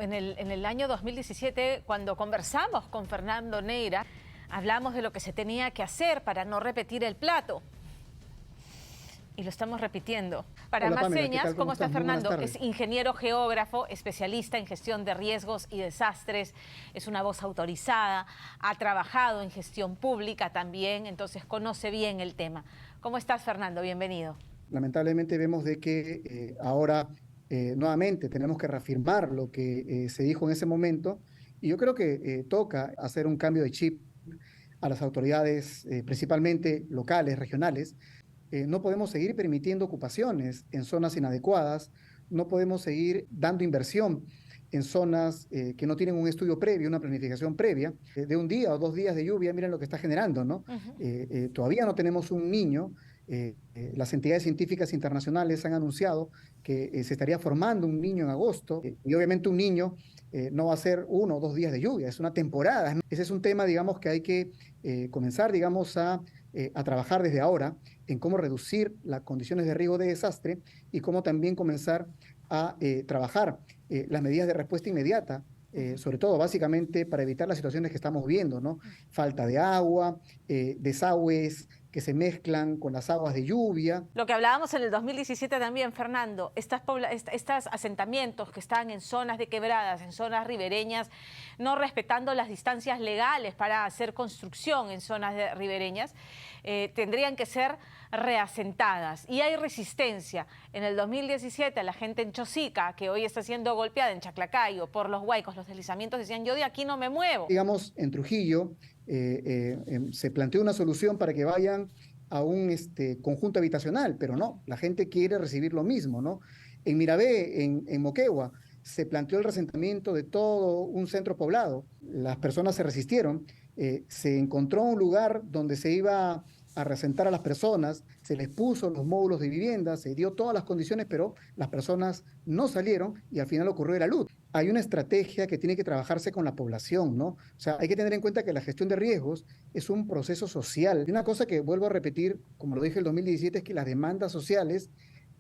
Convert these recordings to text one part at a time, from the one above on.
En el año 2017, cuando conversamos con Fernando Neira, hablamos de lo que se tenía que hacer para no repetir el plato. Y lo estamos repitiendo. Para Hola, más Pamela, ¿qué señas, tal? ¿cómo está estás? Muy buenas Fernando? tardes. Es ingeniero geógrafo, especialista en gestión de riesgos y desastres, es una voz autorizada, ha trabajado en gestión pública también, entonces conoce bien el tema. ¿Cómo estás, Fernando? Bienvenido. Lamentablemente vemos de que ahora nuevamente tenemos que reafirmar lo que se dijo en ese momento y yo creo que toca hacer un cambio de chip a las autoridades, principalmente locales, regionales. No podemos seguir permitiendo ocupaciones en zonas inadecuadas, no podemos seguir dando inversión en zonas que no tienen un estudio previo, una planificación previa. De un día o 2 días de lluvia, miren lo que está generando, ¿no? Todavía no tenemos un niño. Las entidades científicas internacionales han anunciado que se estaría formando un niño en agosto y obviamente un niño no va a ser 1 o 2 días de lluvia, es una temporada, ¿no? Ese es un tema, digamos, que hay que comenzar, digamos, a trabajar desde ahora en cómo reducir las condiciones de riesgo de desastre y cómo también comenzar a trabajar las medidas de respuesta inmediata, sobre todo básicamente para evitar las situaciones que estamos viendo, ¿no? Falta de agua, desagües que se mezclan con las aguas de lluvia. Lo que hablábamos en el 2017 también, Fernando, estos asentamientos que están en zonas de quebradas, en zonas ribereñas, no respetando las distancias legales para hacer construcción en zonas ribereñas, tendrían que ser reasentadas. Y hay resistencia. En el 2017, la gente en Chosica, que hoy está siendo golpeada en Chaclacayo por los huaicos, los deslizamientos, decían, yo de aquí no me muevo. Digamos, en Trujillo se planteó una solución para que vayan a un conjunto habitacional, pero no, la gente quiere recibir lo mismo, ¿no? En Mirabé, en Moquegua, se planteó el resentamiento de todo un centro poblado. Las personas se resistieron, se encontró un lugar donde se iba a reasentar a las personas, se les puso los módulos de vivienda, se dio todas las condiciones, pero las personas no salieron y al final ocurrió la luz. Hay una estrategia que tiene que trabajarse con la población, ¿no? O sea, hay que tener en cuenta que la gestión de riesgos es un proceso social. Y una cosa que vuelvo a repetir, como lo dije en el 2017, es que las demandas sociales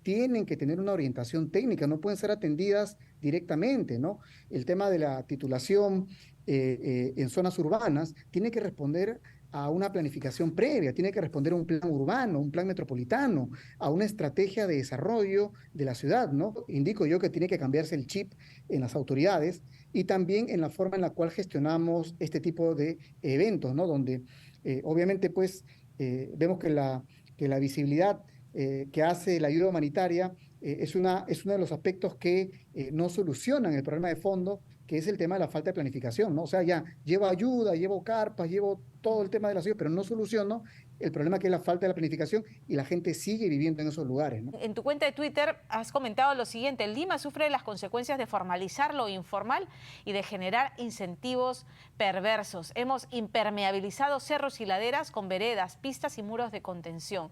tienen que tener una orientación técnica, no pueden ser atendidas directamente, ¿no? El tema de la titulación en zonas urbanas tiene que responder a una planificación previa, tiene que responder a un plan urbano, un plan metropolitano, a una estrategia de desarrollo de la ciudad, ¿no? Indico yo que tiene que cambiarse el chip en las autoridades y también en la forma en la cual gestionamos este tipo de eventos, ¿no? Donde obviamente pues vemos que la visibilidad que hace la ayuda humanitaria es uno de los aspectos que no solucionan el problema de fondo, que es el tema de la falta de planificación, ¿no? O sea, ya llevo ayuda, llevo carpas, llevo todo el tema de la ciudad, pero no soluciono el problema que es la falta de la planificación y la gente sigue viviendo en esos lugares, ¿no? En tu cuenta de Twitter has comentado lo siguiente: Lima sufre las consecuencias de formalizar lo informal y de generar incentivos perversos. Hemos impermeabilizado cerros y laderas con veredas, pistas y muros de contención.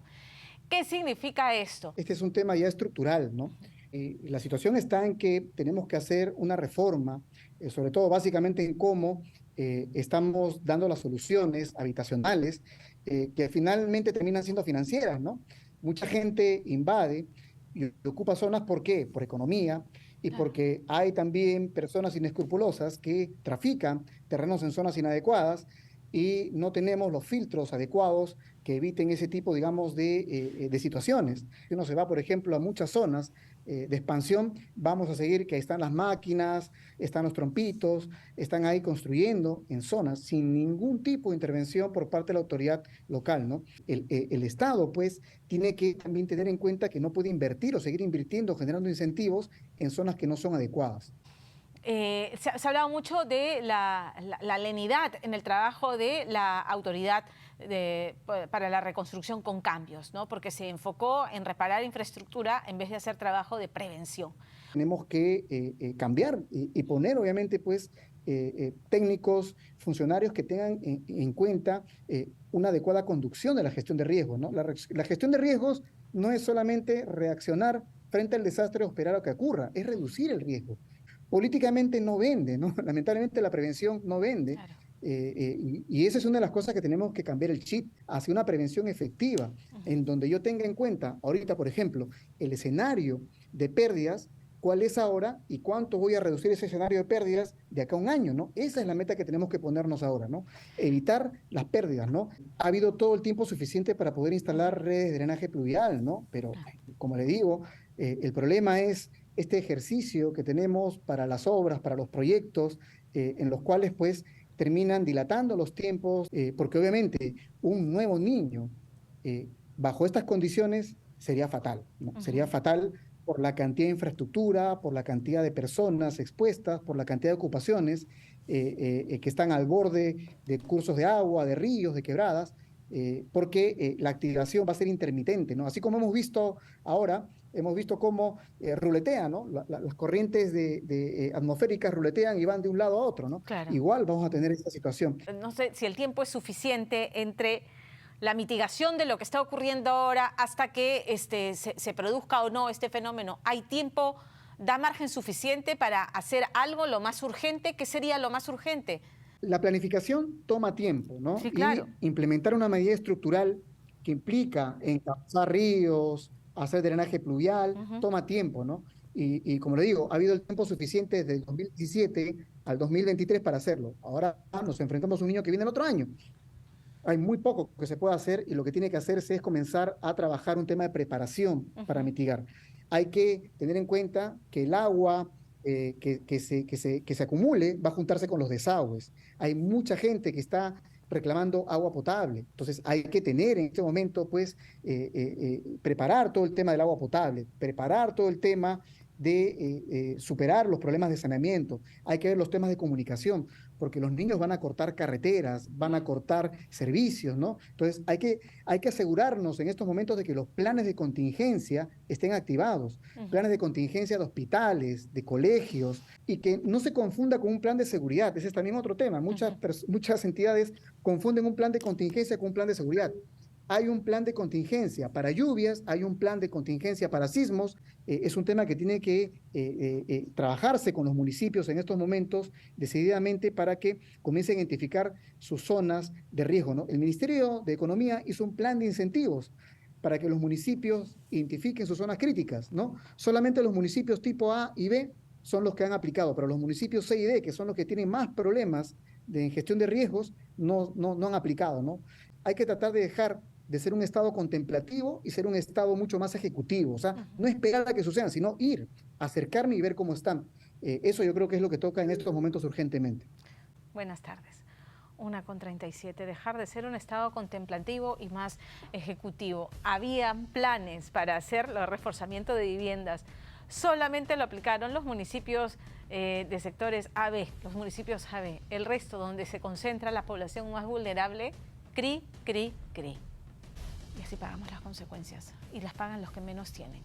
¿Qué significa esto? Este es un tema ya estructural, ¿no? La situación está en que tenemos que hacer una reforma, sobre todo básicamente en cómo estamos dando las soluciones habitacionales que finalmente terminan siendo financieras, ¿no? Mucha gente invade y ocupa zonas, ¿por qué? Por economía y Claro. porque hay también personas inescrupulosas que trafican terrenos en zonas inadecuadas y no tenemos los filtros adecuados que eviten ese tipo, digamos, de situaciones. Si uno se va, por ejemplo, a muchas zonas de expansión, vamos a seguir que ahí están las máquinas, están los trompitos, están ahí construyendo en zonas sin ningún tipo de intervención por parte de la autoridad local, ¿no? El Estado, pues, tiene que también tener en cuenta que no puede invertir o seguir invirtiendo, generando incentivos en zonas que no son adecuadas. Se ha hablado mucho de la lenidad en el trabajo de la autoridad para la reconstrucción con cambios, ¿no? Porque se enfocó en reparar infraestructura en vez de hacer trabajo de prevención. Tenemos que cambiar y poner, obviamente, pues, técnicos, funcionarios que tengan en cuenta una adecuada conducción de la gestión de riesgos, ¿no? La gestión de riesgos no es solamente reaccionar frente al desastre o esperar a que ocurra, es reducir el riesgo. Políticamente no vende, ¿no? Lamentablemente la prevención no vende. Claro. Y esa es una de las cosas que tenemos que cambiar el chip hacia una prevención efectiva, en donde yo tenga en cuenta, ahorita, por ejemplo, el escenario de pérdidas cuál es ahora y cuánto voy a reducir ese escenario de pérdidas de acá a un año, ¿no? Esa es la meta que tenemos que ponernos ahora, ¿no? Evitar las pérdidas, ¿no? Ha habido todo el tiempo suficiente para poder instalar redes de drenaje pluvial, ¿no? Pero, como le digo, el problema es este ejercicio que tenemos para las obras, para los proyectos, en los cuales, pues, terminan dilatando los tiempos, porque obviamente un nuevo niño bajo estas condiciones sería fatal, ¿no? Sería fatal por la cantidad de infraestructura, por la cantidad de personas expuestas, por la cantidad de ocupaciones que están al borde de cursos de agua, de ríos, de quebradas, porque la activación va a ser intermitente, ¿no? Así como hemos visto ahora, hemos visto cómo ruletean, ¿no? Las corrientes atmosféricas ruletean y van de un lado a otro, ¿no? Claro. Igual vamos a tener esta situación. No sé si el tiempo es suficiente entre la mitigación de lo que está ocurriendo ahora hasta que se produzca o no este fenómeno. ¿Hay tiempo, da margen suficiente para hacer algo, lo más urgente? ¿Qué sería lo más urgente? La planificación toma tiempo, ¿no? Sí, claro. Y implementar una medida estructural que implica encauzar ríos, hacer drenaje pluvial, toma tiempo, ¿no? Y como le digo, ha habido el tiempo suficiente desde el 2017 al 2023 para hacerlo. Ahora nos enfrentamos a un niño que viene el otro año. Hay muy poco que se puede hacer y lo que tiene que hacerse es comenzar a trabajar un tema de preparación para mitigar. Hay que tener en cuenta que el agua que se acumule va a juntarse con los desagües. Hay mucha gente que está reclamando agua potable. Entonces hay que tener en este momento, pues, preparar todo el tema del agua potable, preparar todo el tema de superar los problemas de saneamiento. Hay que ver los temas de comunicación, porque los niños van a cortar carreteras, van a cortar servicios, ¿no? Entonces hay que asegurarnos en estos momentos de que los planes de contingencia estén activados, planes de contingencia de hospitales, de colegios, y que no se confunda con un plan de seguridad. Ese es también otro tema. Muchas entidades confunden un plan de contingencia con un plan de seguridad. Hay un plan de contingencia para lluvias, hay un plan de contingencia para sismos. Es un tema que tiene que trabajarse con los municipios en estos momentos decididamente para que comiencen a identificar sus zonas de riesgo, ¿no? El Ministerio de Economía hizo un plan de incentivos para que los municipios identifiquen sus zonas críticas, ¿no? Solamente los municipios tipo A y B son los que han aplicado, pero los municipios C y D, que son los que tienen más problemas de gestión de riesgos, no han aplicado, ¿no? Hay que tratar de dejar de ser un Estado contemplativo y ser un Estado mucho más ejecutivo. O sea, no esperar a que sucedan, sino ir, acercarme y ver cómo están. Eso yo creo que es lo que toca en estos momentos urgentemente. Buenas tardes. 1:37. Dejar de ser un Estado contemplativo y más ejecutivo. Habían planes para hacer el reforzamiento de viviendas. Solamente lo aplicaron los municipios de sectores AB, los municipios AB. El resto, donde se concentra la población más vulnerable, CRI. Y así pagamos las consecuencias. Y las pagan los que menos tienen.